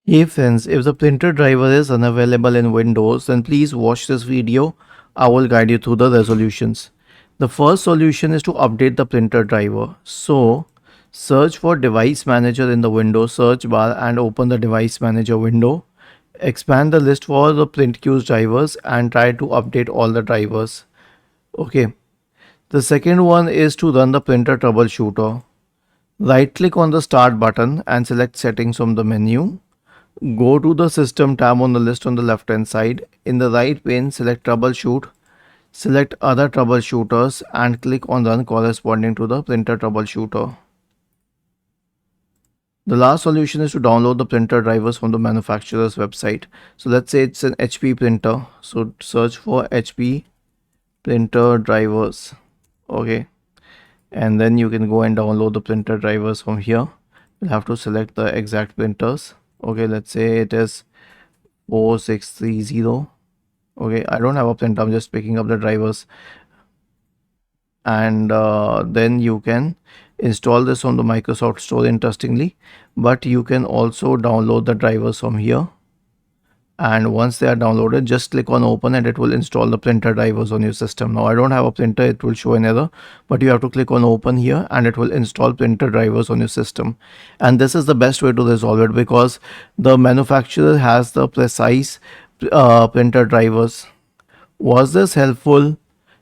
Hey friends, if the printer driver is unavailable in Windows, then please watch this video. I will guide you through the resolutions. The first solution is to update the printer driver. So, search for Device Manager in the Windows search bar and open the Device Manager window. Expand the list for the print queues drivers and try to update all the drivers. Okay. The second one is to run the printer troubleshooter. Right click on the Start button and select Settings from the menu. Go to the System tab on the list on the left hand side. In the right pane, select Troubleshoot. Select Other Troubleshooters and click on Run corresponding to the printer troubleshooter. The last solution is to download the printer drivers from the manufacturer's website. So let's say it's an HP printer. So search for HP printer drivers. Okay. And then you can go and download the printer drivers from here. You'll have to select the exact printers. Okay, let's say it is 4630. Okay, I don't have a printer, I'm just picking up the drivers. And then you can install this on the Microsoft Store, interestingly, but you can also download the drivers from here. And once they are downloaded, just click on open and it will install the printer drivers on your system. Now I don't have a printer, it will show an error, but you have to click on open here and it will install printer drivers on your system. And this is the best way to resolve it because the manufacturer has the precise printer drivers. Was this helpful?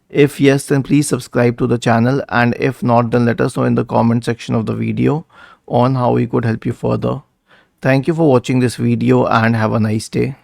If yes, then please subscribe to the channel, and if not, then let us know in the comment section of the video on how we could help you further. Thank you for watching this video and have a nice day.